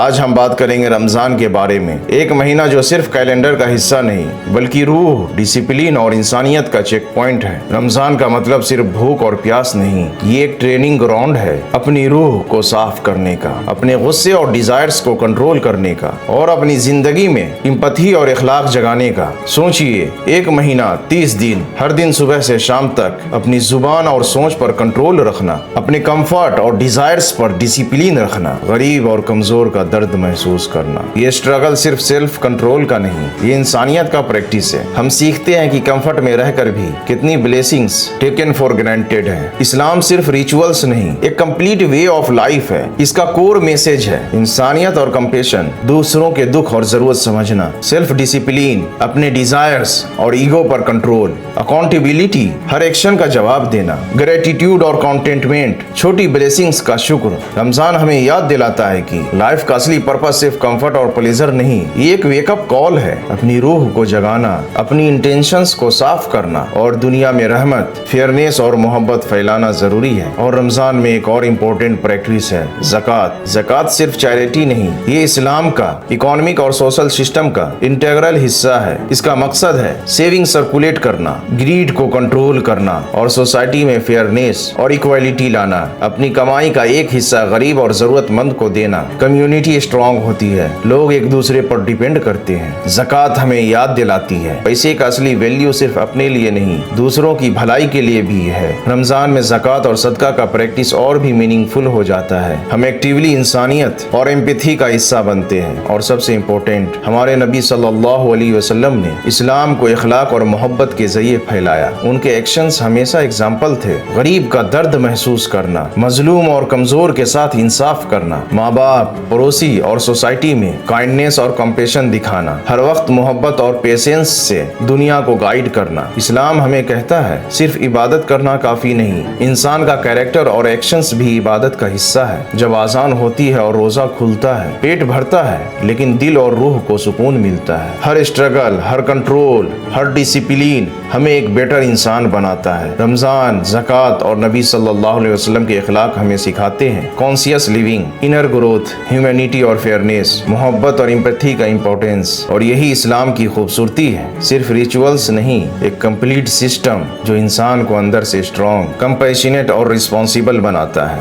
آج ہم بات کریں گے رمضان کے بارے میں، ایک مہینہ جو صرف کیلنڈر کا حصہ نہیں بلکہ روح، ڈسپلین اور انسانیت کا چیک پوائنٹ ہے۔ رمضان کا مطلب صرف بھوک اور پیاس نہیں، یہ ایک ٹریننگ گراؤنڈ ہے اپنی روح کو صاف کرنے کا، اپنے غصے اور ڈیزائرز کو کنٹرول کرنے کا اور اپنی زندگی میں امپتھی اور اخلاق جگانے کا۔ سوچئے، ایک مہینہ 30 دن، ہر دن صبح سے شام تک اپنی زبان اور سوچ پر کنٹرول رکھنا، اپنے کمفرٹ اور ڈیزائرز پر ڈسپلین رکھنا، غریب اور کمزور کا درد محسوس کرنا۔ یہ سٹرگل صرف سیلف کنٹرول کا نہیں، یہ انسانیت کا پریکٹس ہے۔ ہم سیکھتے ہیں کہ کمفرٹ میں رہ کر بھی کتنی بلیسنگز ٹیکن فار گرانٹیڈ ہیں۔ اسلام صرف ریچولز نہیں، ایک کمپلیٹ وے آف لائف ہے۔ اس کا کور میسج ہے انسانیت اور کمپیشن، دوسروں کے دکھ اور ضرورت سمجھنا، سیلف ڈسپلین، اپنے ڈیزائرز اور ایگو پر کنٹرول، اکاؤنٹیبلٹی، ہر ایکشن کا جواب دینا، گریٹیٹیوڈ اور کانٹینٹمنٹ، چھوٹی بلیسنگز کا شکر۔ رمضان ہمیں یاد دلاتا ہے کہ لائف کا اصلی پرپس صرف کمفرٹ اور پلیزر نہیں، یہ ایک ویک اپ کال ہے، اپنی روح کو جگانا، اپنی انٹینشنز کو صاف کرنا اور دنیا میں رحمت، فیئرنیس اور محبت پھیلانا ضروری ہے۔ اور رمضان میں ایک اور امپورٹنٹ پریکٹس ہے زکوٰۃ۔ زکوٰۃ صرف چیریٹی نہیں، یہ اسلام کا اکانومک اور سوشل سسٹم کا انٹیگرل حصہ ہے۔ اس کا مقصد ہے سیونگ سرکولیٹ کرنا، گریڈ کو کنٹرول کرنا اور سوسائٹی میں فیئرنیس اور ایکویلٹی لانا۔ اپنی کمائی کا ایک حصہ غریب اور ضرورت مند کو دینا۔ کمیونٹی اسٹرانگ ہوتی ہے، لوگ ایک دوسرے پر ڈیپینڈ کرتے ہیں۔ زکوٰۃ ہمیں یاد دلاتی ہے پیسے کا اصلی ویلیو صرف اپنے لیے نہیں، دوسروں کی بھلائی کے لیے بھی ہے۔ رمضان میں زکوٰۃ اور صدقہ کا پریکٹس اور بھی میننگ فل ہو جاتا ہے۔ ہم ایکٹیولی انسانیت اور ایمپیتھی کا حصہ بنتے ہیں۔ اور سب سے امپورٹنٹ، ہمارے نبی صلی اللہ علیہ وسلم نے اسلام کو اخلاق اور محبت کے ذریعے پھیلایا۔ ان کے ایکشنز ہمیشہ اگزامپل تھے۔ غریب کا درد محسوس کرنا، مظلوم اور کمزور کے ساتھ انصاف کرنا، ماں باپ، پڑوسی اور سوسائٹی میں کائنڈنیس اور کمپیشن دکھانا، ہر وقت محبت اور پیشنس سے دنیا کو گائیڈ کرنا۔ اسلام ہمیں کہتا ہے صرف عبادت کرنا کافی نہیں، انسان کا کیریکٹر اور ایکشنز بھی عبادت کا حصہ ہے۔ جب اذان ہوتی ہے اور روزہ کھلتا ہے، پیٹ بھرتا ہے لیکن دل اور روح کو سکون ملتا ہے۔ ہر اسٹرگل، ہر کنٹرول، ہر ڈسپلین ہمیں ایک بیٹر انسان بناتا ہے۔ رمضان، زکوٰۃ اور نبی صلی اللہ علیہ وسلم کے اخلاق ہمیں سکھاتے ہیں conscious living, inner growth, humanity اور فیئرنیس، محبت اور امپیتھی کا امپورٹنس۔ اور یہی اسلام کی خوبصورتی ہے، صرف ریچولز نہیں، ایک کمپلیٹ سسٹم جو انسان کو اندر سے اسٹرانگ، کمپیشنیٹ اور رسپانسیبل بناتا ہے۔